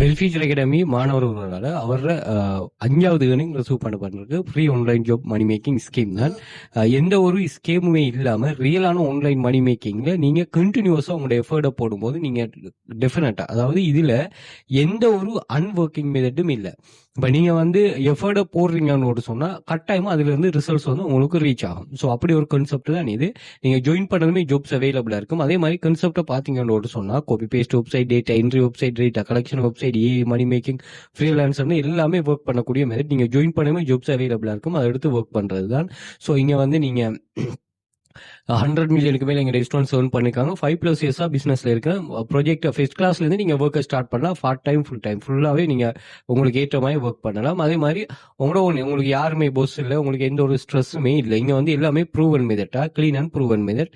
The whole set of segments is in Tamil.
வெல்ஃபியூச்சர் அகாடமி மாணவர்களால் அவர 5வது ஏர்னிங் ரிசீவ் பண்ண பண்ணுறது free online job money making scheme தான். எந்த ஒரு ஸ்கீமுமே இல்லாமல் ரியலான ஆன்லைன் மணி மேக்கிங்கில் நீங்கள் கண்டினியூஸாக உங்களோட எஃபர்ட்டை போடும்போது நீங்கள் டெஃபினட்டாக, அதாவது இதில் எந்த ஒரு அன்ஒர்க்கிங் மெத்தடும் இல்லை. இப்போ நீங்கள் வந்து எஃபர்ட்டை போடுறீங்கன்னு சொன்னால் கட்டாயமாக அதுலேருந்து ரிசல்ட்ஸ் வந்து உங்களுக்கு ரீச் ஆகும். ஸோ அப்படி ஒரு கான்செப்ட் தான் இது. நீங்கள் ஜாயின் பண்ணதுமே ஜாப்ஸ் அவைலபிளாக இருக்கும். அதே மாதிரி கான்செப்டை பார்த்தீங்கன்னு சொன்னால் copy paste website, data entry website, data collection website, money making, ஃப்ரீலான்சர்னு எல்லாமே ஒர்க் பண்ணக்கூடிய மெத்தட். நீங்கள் ஜாயின் பண்ணவே ஜாப்ஸ் அவைலபிளாக இருக்கும். அதை எடுத்து ஒர்க் பண்ணுறது தான். ஸோ இங்கே வந்து நீங்கள் 100 மில்லியனுக்கு மேலே எங்கள் ரெஸ்டாரண்ட்ஸ் ஏர்ன் பண்ணிருக்காங்க. 5+ இயர்ஸாக பிஸ்னஸில் இருக்கேன். ப்ராஜெக்ட் ஃபர்ஸ்ட் கிளாஸ்லேருந்து நீங்கள் ஒர்க்கை ஸ்டார்ட் பண்ணலாம். பார்ட் டைம், ஃபுல் டைம், ஃபுல்லாகவே நீங்கள் உங்களுக்கு ஏற்ற மாதிரி ஒர்க் பண்ணலாம். அதே மாதிரி உங்களுக்கு யாருமே போஸ் இல்லை, உங்களுக்கு எந்த ஒரு ஸ்ட்ரெஸ்ஸுமே இல்லை. இங்கே வந்து எல்லாமே ப்ரூவன் மெத்தட்டாக, க்ளீன் அண்ட் ப்ரூவன் மெத்தட்.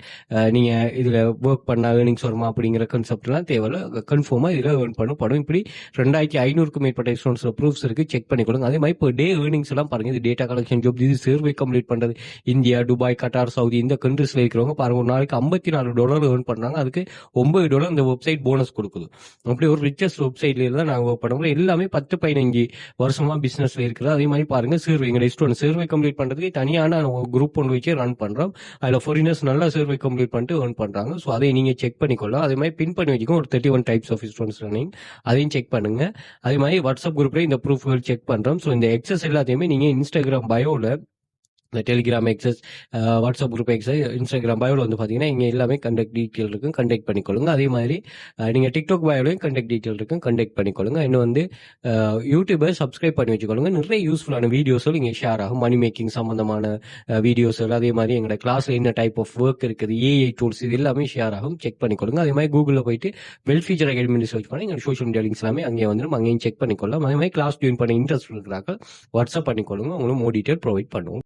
நீங்கள் இதில் ஒர்க் பண்ணால் ஏர்னிங்ஸ் வருமா அப்படிங்கிற கான்செப்ட்லாம் தேவையில்லை. கன்ஃபார்மாக இதில் ஏர்ன் பண்ணப்படும். இப்படி 2500க்கும் மேற்பட்ட ரெஸ்டாரண்ட்ஸில் ப்ரூஃப்ஸ் இருக்குது, செக் பண்ணிக்கொள்ளுங்க. அதே மாதிரி இப்போ டே ஏர்னிங்ஸ் எல்லாம் பாருங்கள். இது டேட்டா கலெக்ஷன் ஜாப், இது சர்வே கம்ப்ளீட் பண்ணுறது. இந்தியா, துபாய், கட்டார், சவுதி இந்த கண்ட்ரீஸ்ல இருக்கிறவங்க பாருங்க, ஒரு நாளைக்கு $54 ஏர்ன் பண்றாங்க. அதுக்கு $9 இந்த வெப்சைட் போனஸ் கொடுக்குது. அப்படி ஒரு ரிச்சஸ்ட் வெப்சைட்ல தான் நாங்கள் ஒர்க் பண்ணுறோம். எல்லாமே 10-15 வருஷமா பிசினஸ்ல இருக்கிறது. அதே மாதிரி பாருங்க, சர்வே எங்க ரெஸ்டாரண்ட் சர்வே கம்ப்ளீட் பண்றதுக்கு தனியான குரூப் ஒன்று வச்சு ரன் பண்றோம். அதுல ஃபாரினர்ஸ் நல்லா சர்வே கம்ப்ளீட் பண்ணிட்டு ஏர்ன் பண்றாங்க. ஸோ அதை நீங்க செக் பண்ணிக்கொள்ளலாம். அதே மாதிரி பின் பண்ணி வச்சுக்கோ, ஒரு 31 டைப்ஸ் ஆஃப் ரெஸ்டாரண்ட்ஸ் ரன்னிங், அதையும் செக் பண்ணுங்க. அதே மாதிரி வாட்ஸ்அப் குரூப்ல இந்த ப்ரூஃப்கள் செக் பண்றோம். ஸோ இந்த எக்ஸஸ் எல்லாத்தையுமே நீங்க இன்ஸ்டாகிராம் பயோல, இந்த Telegram access, WhatsApp group access, Instagram பயோவில் வந்து பார்த்தீங்கன்னா இங்கே எல்லாமே கண்டக்ட் டீட்டெயில் இருக்கும், கண்டெக்ட் பண்ணிக்கொள்ளுங்க. அதே மாதிரி நீங்கள் டிக்டாக் பயோலையும் கண்டக்ட் டீட்டெயில் இருக்கும், கண்டெக்ட் பண்ணிக்கொள்ளுங்க. இன்னும் வந்து யூடியூபை சப்ஸ்கிரைப் பண்ணி வச்சுக்கொள்ளுங்க. நிறைய யூஸ்ஃபுல்லான வீடியோஸும் இங்கே ஷேர் ஆகும், மணி மேக்கிங் சம்மந்தமான வீடியோஸ்கள். அதே மாதிரி எங்களோட கிளாஸில் என்ன டைப் ஆஃப் ஒர்க் இருக்குது, ஏஐ டூல்ஸ், இது எல்லாமே ஷேர் ஆகும், செக் பண்ணிக்கொள்ளுங்க. அதே மாதிரி கூகுளில் போயிட்டு வெல்ஃபியூச்சர் அகாடமி சர்ச் பண்ணி எங்கள் சோஷியல் மீடியா லிங்க்ஸ் எல்லாமே அங்கே வந்துடும், அங்கேயும் செக் பண்ணிக்கொள்ளலாம். அதே மாதிரி கிளாஸ் ஜாயின் பண்ண இன்ட்ரெஸ்ட் இருக்கிறாங்க, வாட்ஸ்அப் பண்ணிக்கொள்ளுங்க, உங்களுக்கு மோர் டீட்டெயில் ப்ரொவைட் பண்ணுவோம்.